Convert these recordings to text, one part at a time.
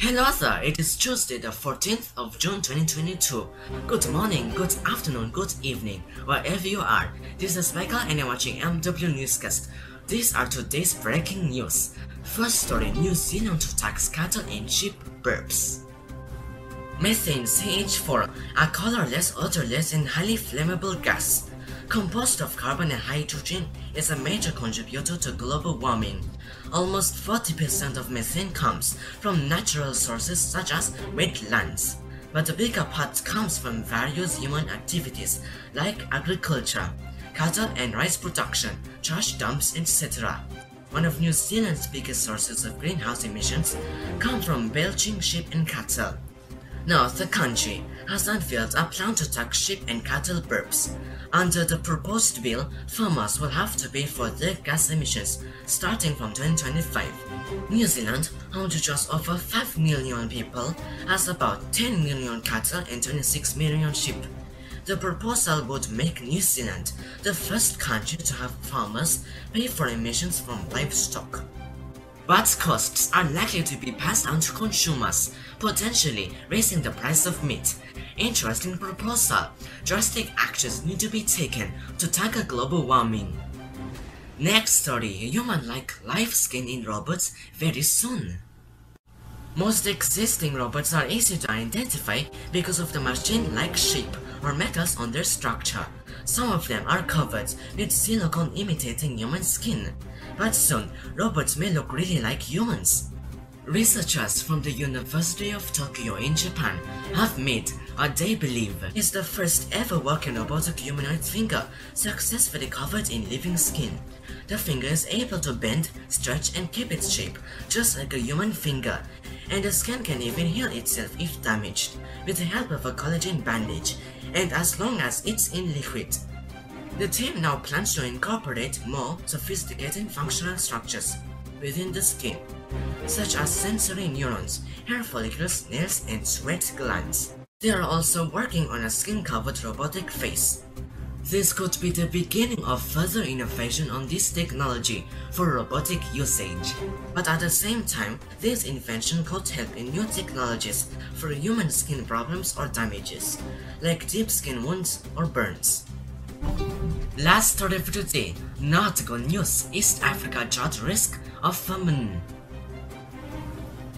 Hello there, it is Tuesday the 14th of June 2022. Good morning, good afternoon, good evening, wherever you are. This is Michael and you're watching MW Newscast. These are today's breaking news. First story, New Zealand to tax cattle and sheep burps. Methane CH4, a colorless, odorless and highly flammable gas, composed of carbon and hydrogen, is a major contributor to global warming. Almost 40% of methane comes from natural sources such as wetlands, but the bigger part comes from various human activities like agriculture, cattle and rice production, trash dumps, etc. One of New Zealand's biggest sources of greenhouse emissions come from belching sheep and cattle. Now, the country has unveiled a plan to tax sheep and cattle burps. Under the proposed bill, farmers will have to pay for their gas emissions starting from 2025. New Zealand, home to just over 5 million people, has about 10 million cattle and 26 million sheep. The proposal would make New Zealand the first country to have farmers pay for emissions from livestock. But costs are likely to be passed on to consumers, potentially raising the price of meat. Interesting proposal. Drastic actions need to be taken to tackle global warming. Next story, human-like life skin in robots very soon. Most existing robots are easy to identify because of the machine-like shape or metals on their structure. Some of them are covered with silicone imitating human skin, but soon robots may look really like humans. Researchers from the University of Tokyo in Japan have made what they believe is the first ever working robotic humanoid finger successfully covered in living skin. The finger is able to bend, stretch and keep its shape just like a human finger, and the skin can even heal itself if damaged with the help of a collagen bandage, and as long as it's in liquid. The team now plans to incorporate more sophisticated functional structures within the skin, such as sensory neurons, hair follicles, nails, and sweat glands. They are also working on a skin-covered robotic face. This could be the beginning of further innovation on this technology for robotic usage. But at the same time, this invention could help in new technologies for human skin problems or damages, like deep skin wounds or burns. Last story for today, not good news, East Africa drought risk of famine.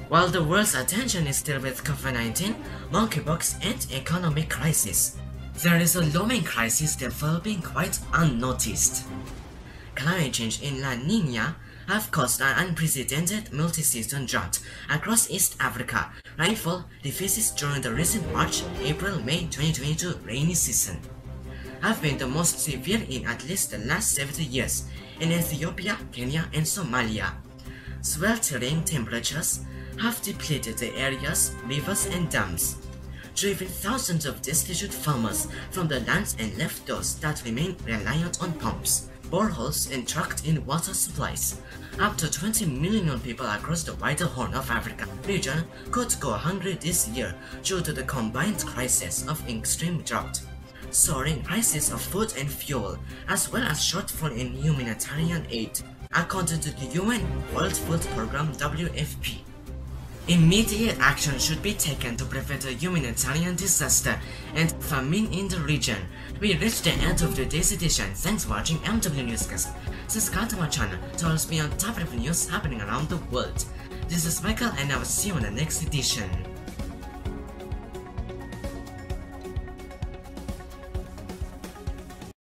While the world's attention is still with COVID-19, monkeypox and economic crisis, there is a looming crisis developing quite unnoticed. Climate change in La Niña have caused an unprecedented multi-season drought across East Africa, rainfall deficits during the recent March, April, May 2022 rainy season have been the most severe in at least the last 70 years in Ethiopia, Kenya, and Somalia. Sweltering temperatures have depleted the areas, rivers, and dams, driven thousands of destitute farmers from the lands and left those that remain reliant on pumps, boreholes, and trucked-in water supplies. Up to 20 million people across the wider Horn of Africa region could go hungry this year due to the combined crisis of extreme drought, soaring prices of food and fuel, as well as shortfall in humanitarian aid, according to the UN World Food Programme WFP. Immediate action should be taken to prevent a humanitarian disaster and famine in the region. We reached the end of today's edition. Thanks for watching MW Newscast. Subscribe to my channel to always be on top of news happening around the world. This is Michael and I will see you in the next edition.